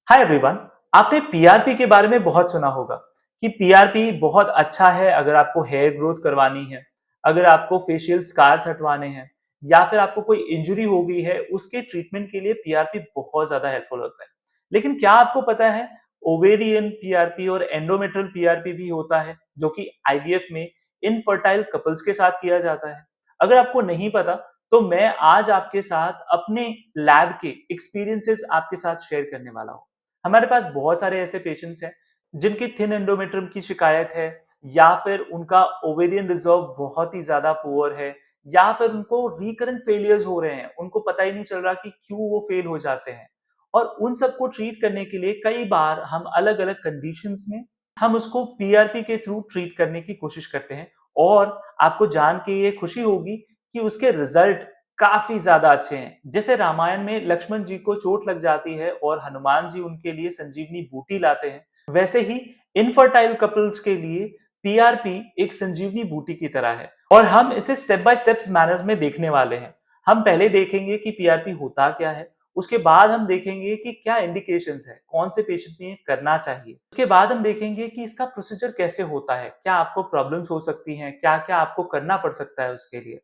Hi everyone. आपने PRP के बारे में बहुत सुना होगा कि पीआरपी बहुत अच्छा है अगर आपको हेयर ग्रोथ करवानी है, अगर आपको फेशियल स्कार्स हटवाने हैं या फिर आपको कोई इंजरी हो गई है उसके ट्रीटमेंट के लिए पीआरपी बहुत ज्यादा हेल्पफुल होता है। लेकिन क्या आपको पता है ओवेरियन पीआरपी और एंडोमेट्रियल पीआरपी भी होता है जो कि आईवीएफ में इनफर्टाइल कपल्स के साथ किया जाता है। अगर आपको नहीं पता तो मैं आज आपके साथ अपने लैब के एक्सपीरियंसेस आपके साथ शेयर करने वाला हूँ। हमारे पास बहुत सारे ऐसे पेशेंट्स हैं जिनकी थिन एंडोमेट्रियम की शिकायत है या फिर उनका ओवेरियन रिजर्व बहुत ही ज्यादा पुअर है या फिर उनको रिकरेंट फेलियर्स हो रहे हैं, उनको पता ही नहीं चल रहा कि क्यों वो फेल हो जाते हैं। और उन सबको ट्रीट करने के लिए कई बार हम अलग अलग कंडीशंस में हम उसको पीआरपी के थ्रू ट्रीट करने की कोशिश करते हैं। और आपको जान के ये खुशी होगी कि उसके रिजल्ट काफी ज्यादा अच्छे हैं। जैसे रामायण में लक्ष्मण जी को चोट लग जाती है और हनुमान जी उनके लिए संजीवनी बूटी लाते हैं, वैसे ही इनफर्टाइल कपल्स के लिए पीआरपी एक संजीवनी बूटी की तरह है। और हम इसे स्टेप बाय स्टेप्स मैनर्स में देखने वाले हैं। हम पहले देखेंगे कि पीआरपी होता क्या है, उसके बाद हम देखेंगे कि क्या इंडिकेशंस है, कौन से पेशेंट में करना चाहिए। उसके बाद हम देखेंगे कि इसका प्रोसीजर कैसे होता है, क्या आपको प्रॉब्लम्स हो सकती हैं, क्या क्या आपको करना पड़ सकता है उसके लिए।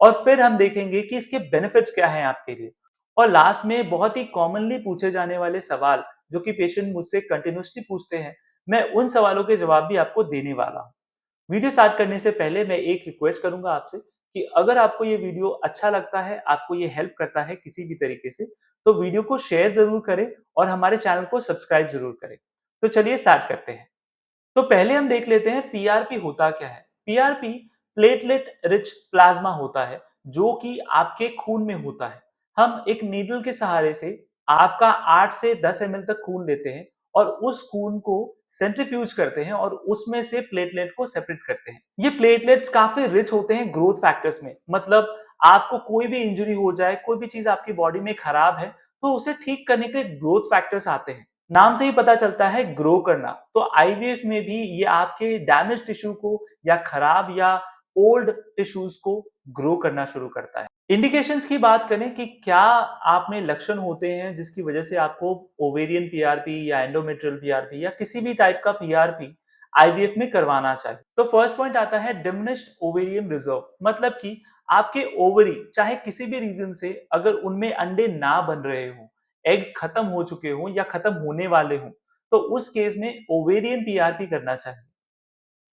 और फिर हम देखेंगे कि इसके बेनिफिट्स क्या हैं आपके लिए। और लास्ट में बहुत ही कॉमनली पूछे जाने वाले सवाल जो कि पेशेंट मुझसे कंटिन्यूअसली पूछते हैं, मैं उन सवालों के जवाब भी आपको देने वाला हूँ। वीडियो स्टार्ट करने से पहले मैं एक रिक्वेस्ट करूंगा आपसे कि अगर आपको ये वीडियो अच्छा लगता है, आपको ये हेल्प करता है किसी भी तरीके से, तो वीडियो को शेयर जरूर करें और हमारे चैनल को सब्सक्राइब जरूर करें। तो चलिए स्टार्ट करते हैं। तो पहले हम देख लेते हैं पीआरपी होता क्या है। पीआरपी प्लेटलेट रिच प्लाज्मा होता है जो कि आपके खून में होता है। हम एक नीडल के सहारे से आपका 8 से 10 एमएल तक खून लेते हैं और उस खून को सेंट्रीफ्यूज करते हैं और उसमें से प्लेटलेट को सेपरेट करते हैं। ये प्लेटलेट्स काफी रिच होते हैं ग्रोथ फैक्टर्स में, मतलब आपको कोई भी इंजरी हो जाए, कोई भी चीज आपकी बॉडी में खराब है, तो उसे ठीक करने के ग्रोथ फैक्टर्स आते हैं। नाम से ही पता चलता है ग्रो करना। तो आईवीएफ में भी ये आपके डैमेज टिश्यू को या खराब या ओल्ड टिश्यूज को ग्रो करना शुरू करता है। इंडिकेशंस की बात करें कि क्या आप में लक्षण होते हैं जिसकी वजह से आपको ओवेरियन पीआरपी या एंडोमेट्रियल पीआरपी या किसी भी टाइप का पीआरपी आईवीएफ में करवाना चाहिए। तो फर्स्ट पॉइंट आता है डिमिनिश्ड ओवेरियन रिजर्व, मतलब कि आपके ओवरी चाहे किसी भी रीजन से अगर उनमें अंडे ना बन रहे हो, एग्स खत्म हो चुके हों या खत्म होने वाले हों, तो उस केस में ओवेरियन पीआरपी करना चाहिए।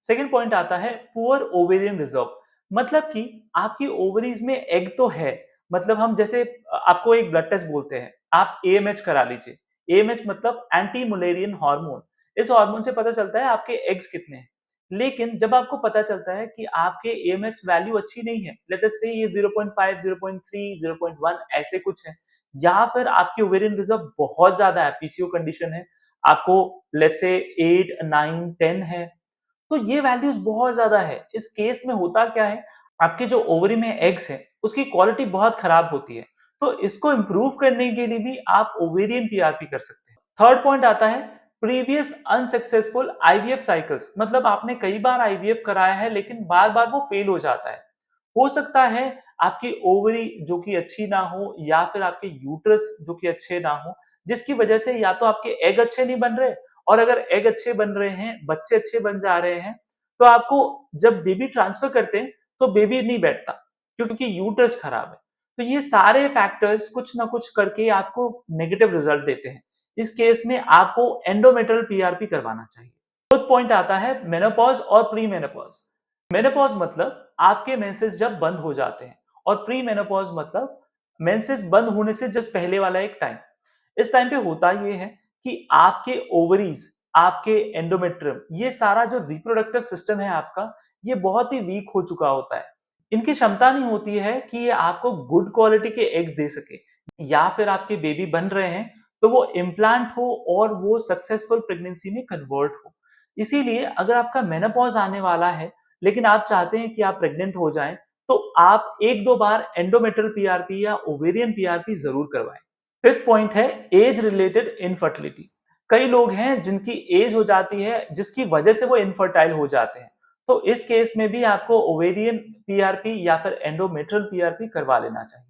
सेकंड पॉइंट आता है पुअर ओवेरियन रिजर्व, मतलब कि आपकी ओवरीज में एग तो है, मतलब हम जैसे आपको एक ब्लड टेस्ट बोलते हैं, आप एएमएच करा लीजिए। एएमएच मतलब एंटी मुलेरियन हार्मोन। इस हार्मोन से पता चलता है आपके एग्स कितने हैं। लेकिन जब आपको पता चलता है कि आपके एएमएच वैल्यू अच्छी नहीं है, लेट अस से ये 0.5 0.3 0.1 ऐसे कुछ है, या फिर आपकी ओवेरियन रिजर्व बहुत ज्यादा है, पीसीओ कंडीशन है, आपको लेट्स से 8 9 10 है, तो ये वैल्यूज बहुत ज्यादा है। इस केस में होता क्या है, आपके जो ओवरी में एग्स है उसकी क्वालिटी बहुत खराब होती है। तो इसको इंप्रूव करने के लिए भी आप ओवेरियन पीआरपी कर सकते हैं। थर्ड पॉइंट आता है प्रीवियस अनसक्सेसफुल आईवीएफ साइकिल्स, मतलब आपने कई बार आईवीएफ कराया है लेकिन बार बार वो फेल हो जाता है। हो सकता है आपकी ओवरी जो कि अच्छी ना हो या फिर आपके यूट्रस जो कि अच्छे ना हो, जिसकी वजह से या तो आपके एग अच्छे नहीं बन रहे, और अगर एग अच्छे बन रहे हैं, बच्चे अच्छे बन जा रहे हैं, तो आपको जब बेबी ट्रांसफर करते हैं तो बेबी नहीं बैठता क्योंकि यूट्रस खराब है। तो ये सारे फैक्टर्स कुछ ना कुछ करके आपको नेगेटिव रिजल्ट देते हैं। इस केस में आपको एंडोमेट्रियल पीआरपी करवाना चाहिए। फोर्थ पॉइंट आता है मेनोपॉज और प्री मेनोपॉज। मेनोपॉज मतलब आपके मेंसेस जब बंद हो जाते हैं, और प्री मेनोपॉज मतलब मेंसेस बंद होने से जस्ट पहले वाला एक टाइम। इस टाइम पे होता ये है कि आपके ओवरीज, आपके एंडोमेट्रियम, ये सारा जो रिप्रोडक्टिव सिस्टम है आपका, ये बहुत ही वीक हो चुका होता है। इनकी क्षमता नहीं होती है कि ये आपको गुड क्वालिटी के एग्स दे सके, या फिर आपके बेबी बन रहे हैं तो वो इम्प्लांट हो और वो सक्सेसफुल प्रेगनेंसी में कन्वर्ट हो। इसीलिए अगर आपका मेनोपॉज आने वाला है लेकिन आप चाहते हैं कि आप प्रेग्नेंट हो जाएं, तो आप एक दो बार एंडोमेट्रियल पीआरपी या ओवेरियन पीआरपी जरूर करवाएं। फिफ्थ पॉइंट है एज रिलेटेड इनफर्टिलिटी। कई लोग हैं जिनकी एज हो जाती है जिसकी वजह से वो इनफर्टाइल हो जाते हैं, तो इस केस में भी आपको ओवेरियन पीआरपी या फिर एंडोमेट्रियल पीआरपी करवा लेना चाहिए।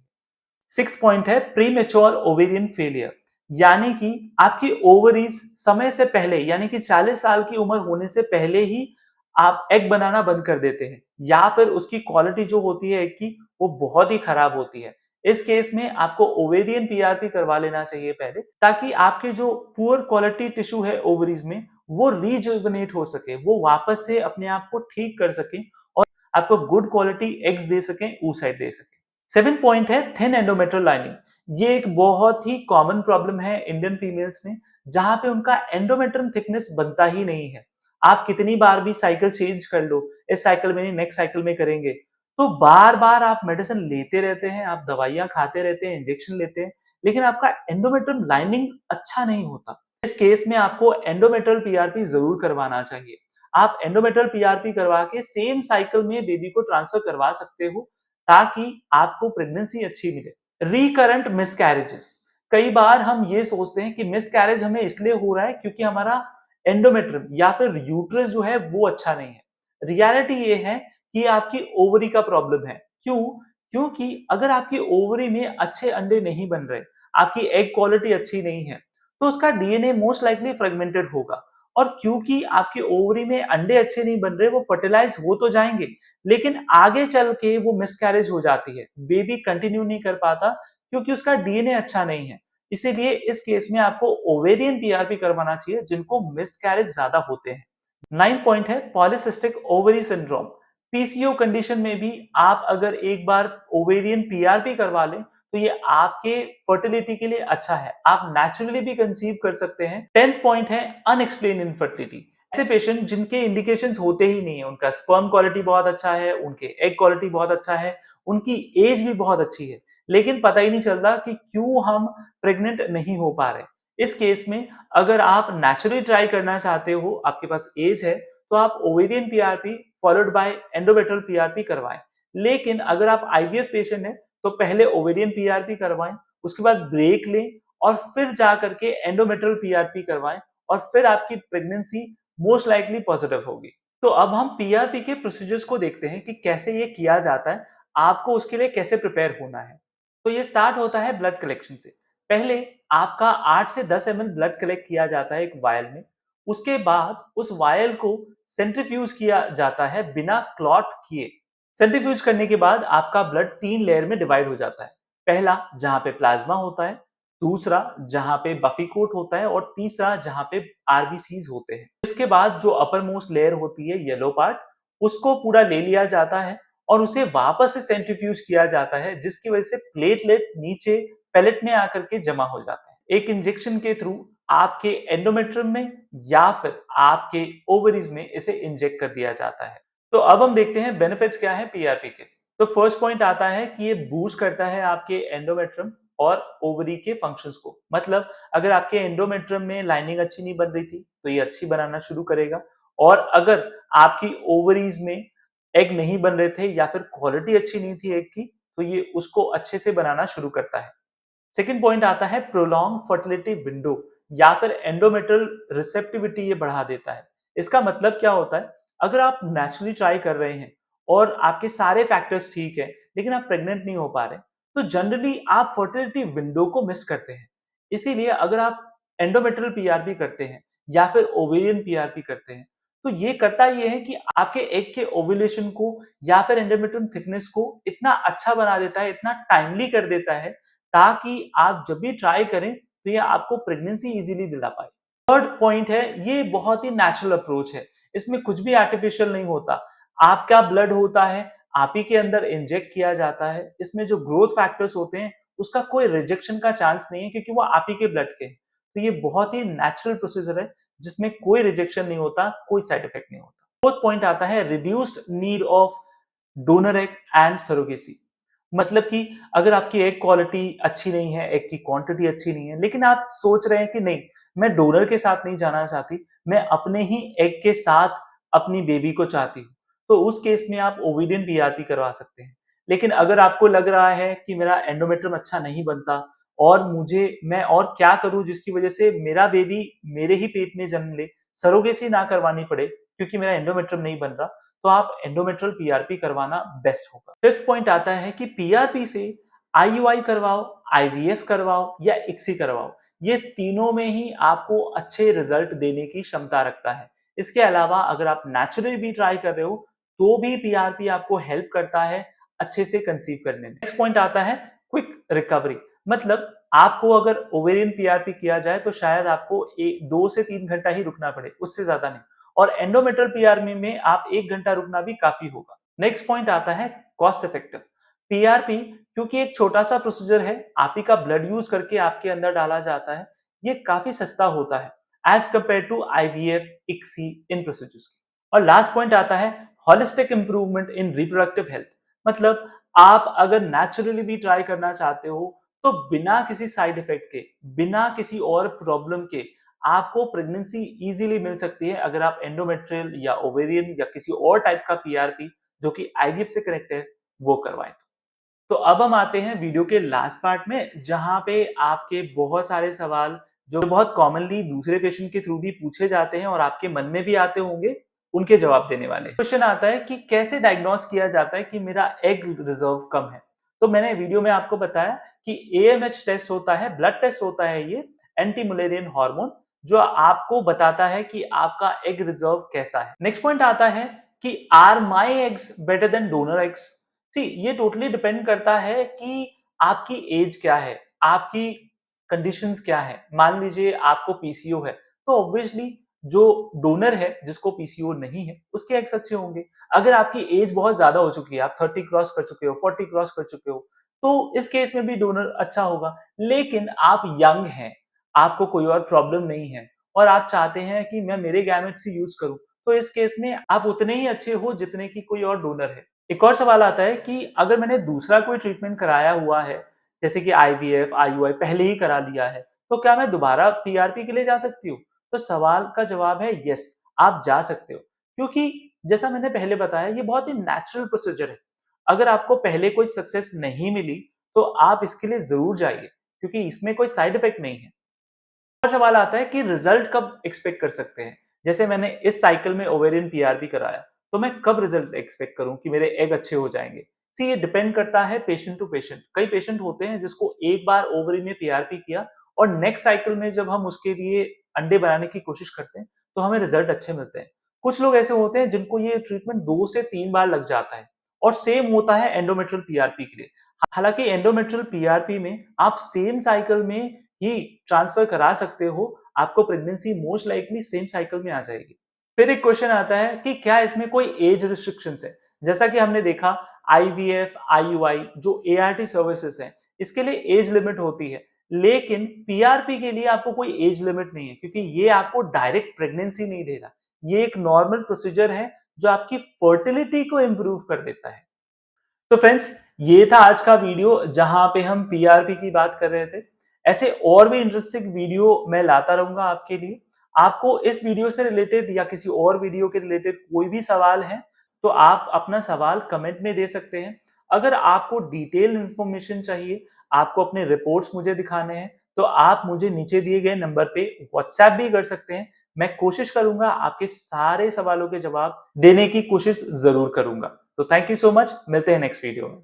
सिक्स पॉइंट है प्रीमेच्योर ओवेरियन फेलियर। यानी कि आपकी ओवरीज समय से पहले यानी कि 40 साल की उम्र होने से पहले ही आप एग बनाना बंद कर देते हैं या फिर उसकी क्वालिटी जो होती है एग की वो बहुत ही खराब होती है। इस केस में आपको ओवेरियन पीआरपी करवा लेना चाहिए पहले, ताकि आपके जो पुअर क्वालिटी टिश्यू है ओवरीज में वो रिजुवेनेट हो सके, वो वापस से अपने आप को ठीक कर सके और आपको गुड क्वालिटी एग्स दे सकें, oocyte दे सकें। 7 पॉइंट है थिन एंडोमेट्रियल लाइनिंग। ये एक बहुत ही कॉमन प्रॉब्लम है इंडियन फीमेल्स में, जहां पे उनका एंडोमेट्रियम थिकनेस बनता ही नहीं है। आप कितनी बार भी साइकिल चेंज कर लो, इस साइकिल में नहीं नेक्स्ट साइकिल में करेंगे, तो बार बार आप मेडिसिन लेते रहते हैं, आप दवाइयां खाते रहते हैं, इंजेक्शन लेते हैं, लेकिन आपका एंडोमेट्रियम लाइनिंग अच्छा नहीं होता। इस केस में आपको एंडोमेट्रियल पीआरपी जरूर करवाना चाहिए। आप एंडोमेट्रियल पीआरपी करवा के सेम साइकिल में बेबी को ट्रांसफर करवा सकते हो, ताकि आपको प्रेगनेंसी अच्छी मिले। रिकरेंट मिसकैरेजेस, कई बार हम ये सोचते हैं कि मिसकैरेज हमें इसलिए हो रहा है क्योंकि हमारा एंडोमेट्रियम या फिर यूट्रस जो है वो अच्छा नहीं है। रियलिटी ये है कि आपकी ओवरी का प्रॉब्लम है। क्यों? क्योंकि अगर आपकी ओवरी में अच्छे अंडे नहीं बन रहे, आपकी एग क्वालिटी अच्छी नहीं है, तो उसका डीएनए मोस्ट लाइकली फ्रेगमेंटेड होगा। और क्योंकि आपकी ओवरी में अंडे अच्छे नहीं बन रहे, वो फर्टिलाइज हो तो जाएंगे, लेकिन आगे चल के वो मिसकैरेज हो जाती है, बेबी कंटिन्यू नहीं कर पाता क्योंकि उसका डीएनए अच्छा नहीं है। इसीलिए इस केस में आपको ओवेरियन पीआरपी करवाना चाहिए जिनको मिसकैरेज ज्यादा होते हैं। 9 पॉइंट है polycystic ovary syndrome. PCO condition में भी आप अगर एक बार ओवेरियन पीआरपी करवा लें तो ये आपके फर्टिलिटी के लिए अच्छा है, आप नेचुरली भी कंसीव कर सकते हैं। 10th पॉइंट है अनएक्सप्लेन इनफर्टिलिटी। ऐसे पेशेंट जिनके इंडिकेशंस होते ही नहीं है, उनका स्पर्म क्वालिटी बहुत अच्छा है, उनके एग क्वालिटी बहुत अच्छा है, उनकी एज भी बहुत अच्छी है, लेकिन पता ही नहीं चलता कि क्यों हम प्रेग्नेंट नहीं हो पा रहे। इस केस में अगर आप नेचुरली ट्राई करना चाहते हो, आपके पास एज है, तो आप ovarian PRP followed by endometrial PRP करवाएं। लेकिन अगर आप आईवीएफ पेशेंट हैं तो पहले ओवेरियन पीआरपी करवाएं, उसके बाद ब्रेक लें और फिर जा करके एंडोमेट्रियल पीआरपी करवाएं और फिर आपकी प्रेगनेंसी मोस्ट लाइकली पॉजिटिव होगी। तो अब हम पीआरपी के प्रोसीजर्स को देखते हैं कि कैसे ये किया जाता है, आपको उसके लिए कैसे प्रिपेयर होना है। तो ये स्टार्ट होता है ब्लड कलेक्शन से। पहले आपका 8 से 10 एमएल ब्लड कलेक्ट किया जाता है एक वायल में। उसके बाद उस वायल को सेंट्रीफ्यूज किया जाता है बिना क्लॉट किए। सेंट्रीफ्यूज करने के बाद आपका ब्लड 3 लेयर में डिवाइड हो जाता है। पहला जहां पे प्लाज्मा होता है, दूसरा जहां पे बफी कोट होता है और तीसरा जहां पे आरबीसीज होते हैं। इसके बाद जो अपर मोस्ट लेयर होती है येलो पार्ट, उसको पूरा ले लिया जाता है और उसे वापस से सेंट्रीफ्यूज किया जाता है, जिसकी वजह से प्लेटलेट नीचे पेलेट में आकर के जमा हो जाता है। एक इंजेक्शन के थ्रू आपके एंडोमेट्रियम में या फिर आपके ओवरीज में इसे इंजेक्ट कर दिया जाता है। तो अब हम देखते हैं बेनिफिट्स क्या है पीआरपी के। तो फर्स्ट पॉइंट आता है कि ये बूस्ट करता है आपके एंडोमेट्रियम और ओवरी के फंक्शंस को। मतलब अगर आपके एंडोमेट्रियम में लाइनिंग अच्छी नहीं बन रही थी तो ये अच्छी बनाना शुरू करेगा, और अगर आपकी ओवरीज में एग नहीं बन रहे थे या फिर क्वालिटी अच्छी नहीं थी एग की, तो ये उसको अच्छे से बनाना शुरू करता है। सेकंड पॉइंट आता है प्रोलॉन्ग फर्टिलिटी विंडो या फिर एंडोमेट्रियल रिसेप्टिविटी ये बढ़ा देता है। इसका मतलब क्या होता है? अगर आप नेचुरली ट्राई कर रहे हैं और आपके सारे फैक्टर्स ठीक है, लेकिन आप प्रेग्नेंट नहीं हो पा रहे, तो जनरली आप फर्टिलिटी विंडो को मिस करते हैं। इसीलिए अगर आप एंडोमेट्रियल पीआरपी करते हैं या फिर ओवेरियन पीआरपी करते हैं, तो ये करता ये है कि आपके एग के ओव्यूलेशन को या फिर एंडोमेट्रियम थिकनेस को इतना अच्छा बना देता है, इतना टाइमली कर देता है, ताकि आप जब भी ट्राई करें तो ये आपको प्रेगनेंसी इजीली दिला पाए। थर्ड पॉइंट है, ये बहुत ही नेचुरल अप्रोच है, इसमें कुछ भी आर्टिफिशियल नहीं होता। आपका ब्लड होता है, आप ही के अंदर इंजेक्ट किया जाता है, इसमें जो ग्रोथ फैक्टर्स होते हैं उसका कोई रिजेक्शन का चांस नहीं है क्योंकि वो आप ही के ब्लड के हैं। तो ये बहुत ही नेचुरल प्रोसीजर है जिसमें कोई रिजेक्शन नहीं होता, कोई साइड इफेक्ट नहीं होता। फोर्थ पॉइंट आता है reduced need of donor egg and surrogacy. मतलब कि अगर आपकी एग क्वालिटी अच्छी नहीं है, एग की क्वांटिटी अच्छी नहीं है, लेकिन आप सोच रहे हैं कि नहीं, मैं डोनर के साथ नहीं जाना चाहती, मैं अपने ही एग के साथ अपनी बेबी को चाहती हूँ, तो उस केस में आप ओविडियन पीआरपी करवा सकते हैं। लेकिन अगर आपको लग रहा है कि मेरा एंडोमेट्रियम अच्छा नहीं बनता और मैं और क्या करूं जिसकी वजह से मेरा बेबी मेरे ही पेट में जन्म ले, सरोगेसी ना करवानी पड़े क्योंकि मेरा एंडोमेट्रियम नहीं बन रहा, तो आप एंडोमेट्रियल पीआरपी करवाना बेस्ट होगा। फिफ्थ पॉइंट आता है कि पीआरपी से आईयूआई करवाओ, आईवीएफ करवाओ या इक्सी करवाओ, ये तीनों में ही आपको अच्छे रिजल्ट देने की क्षमता रखता है। इसके अलावा अगर आप नेचुरली भी ट्राई कर रहे हो, तो भी पीआरपी आपको हेल्प करता है अच्छे से कंसीव करने में। नेक्स्ट पॉइंट आता है क्विक रिकवरी। मतलब आपको अगर ओवेरियन पीआरपी किया जाए तो शायद आपको 2 से 3 घंटा ही रुकना पड़े, उससे ज्यादा नहीं। और एंडोमेट्रियल पीआरपी में आप 1 घंटा रुकना भी काफी होगा। नेक्स्ट पॉइंट आता है कॉस्ट इफेक्टिव। पीआरपी क्योंकि एक छोटा सा प्रोसीजर है, आप ही का ब्लड यूज करके आपके अंदर डाला जाता है, ये काफी सस्ता होता है as compare to IVF, ICSI in procedures. और लास्ट पॉइंट आता है holistic improvement in reproductive health. मतलब आप अगर नेचुरली भी ट्राई करना चाहते हो तो बिना किसी साइड इफेक्ट के, बिना किसी और प्रॉब्लम के आपको प्रेगनेंसी इजीली मिल सकती है अगर आप एंडोमेट्रियल या ओवेरियन या किसी और टाइप का पीआरपी जो कि आईवीएफ से कनेक्ट है वो करवाएं। तो अब हम आते हैं वीडियो के लास्ट पार्ट में, जहां पे आपके बहुत सारे सवाल जो बहुत कॉमनली दूसरे पेशेंट के थ्रू भी पूछे जाते हैं और आपके मन में भी आते होंगे, उनके जवाब देने वाले। क्वेश्चन आता है कि कैसे डायग्नोस किया जाता है कि मेरा एग रिजर्व कम है। तो मैंने वीडियो में आपको बताया कि एएमएच टेस्ट होता है, ब्लड टेस्ट होता है, ये एंटी मलेरियन हार्मोन, जो आपको बताता है कि आपका एग रिजर्व कैसा है। नेक्स्ट पॉइंट आता है कि are my eggs better than donor eggs. See ये टोटली डिपेंड करता है कि आपकी एज क्या है, आपकी कंडीशंस क्या है। मान लीजिए आपको पीसीओ है, तो ऑब्वियसली जो डोनर है जिसको पीसीओ नहीं है उसके एग्स अच्छे होंगे। अगर आपकी एज बहुत ज्यादा हो चुकी है, आप 30 क्रॉस कर चुके हो, 40 क्रॉस कर चुके हो, तो इस केस में भी डोनर अच्छा होगा। लेकिन आप यंग हैं, आपको कोई और प्रॉब्लम नहीं है और आप चाहते हैं कि मैं मेरे गैमेट्स ही यूज करूं, तो इस केस में आप उतने ही अच्छे हो जितने की कोई और डोनर है। एक और सवाल आता है कि अगर मैंने दूसरा कोई ट्रीटमेंट कराया हुआ है, जैसे कि आईवीएफ, आईयूआई पहले ही करा लिया है, तो क्या मैं दोबारा पीआरपी के लिए जा सकती हूँ? तो सवाल का जवाब है यस, आप जा सकते हो। क्योंकि जैसा मैंने पहले बताया, ये बहुत ही नेचुरल प्रोसीजर है। अगर आपको पहले कोई सक्सेस नहीं मिली, तो आप इसके लिए जरूर जाइए, क्योंकि इसमें कोई साइड इफेक्ट नहीं है। और सवाल आता है कि रिजल्ट कब एक्सपेक्ट कर सकते हैं? जैसे मैंने इस साइकिल में ओवेरियन पीआरपी कराया, तो मैं कब रिजल्ट एक्सपेक्ट करूं कि मेरे एग अच्छे हो जाएंगे? सी ये डिपेंड करता है पेशेंट टू पेशेंट। कई पेशेंट होते हैं जिसको एक बार ओवरी में पीआरपी किया और नेक्स्ट साइकिल में जब हम उसके लिए अंडे बनाने की कोशिश करते हैं, तो हमें रिजल्ट अच्छे मिलते हैं। कुछ लोग ऐसे होते हैं जिनको ये ट्रीटमेंट 2 से 3 बार लग जाता है और सेम होता है एंडोमेट्रियल पीआरपी के लिए। हालांकि एंडोमेट्रियल पीआरपी में आप सेम साइकिल में ही ट्रांसफर करा सकते हो, आपको pregnancy most likely same cycle में आ जाएगी। फिर एक क्वेश्चन आता है कि क्या इसमें कोई एज रिस्ट्रिक्शंस है? जैसा कि हमने देखा आईवीएफ, आईयूआई जो एआरटी सर्विसेज हैं, इसके लिए एज लिमिट होती है। लेकिन पीआरपी के लिए आपको कोई एज लिमिट नहीं है, क्योंकि ये आपको डायरेक्ट प्रेगनेंसी नहीं देगा। ये एक नॉर्मल प्रोसीजर है जो आपकी फर्टिलिटी को इंप्रूव कर देता है। तो फ्रेंड्स, ये था आज का वीडियो जहां पे हम पीआरपी की बात कर रहे थे। ऐसे और भी इंटरेस्टिंग वीडियो मैं लाता रहूंगा आपके लिए। आपको इस वीडियो से रिलेटेड या किसी और वीडियो के रिलेटेड कोई भी सवाल है, तो आप अपना सवाल कमेंट में दे सकते हैं। अगर आपको डिटेल इंफॉर्मेशन चाहिए, आपको अपने रिपोर्ट्स मुझे दिखाने हैं, तो आप मुझे नीचे दिए गए नंबर पे व्हाट्सएप भी कर सकते हैं। मैं कोशिश करूंगा आपके सारे सवालों के जवाब देने की कोशिश जरूर करूंगा। तो थैंक यू सो मच, मिलते हैं नेक्स्ट वीडियो में।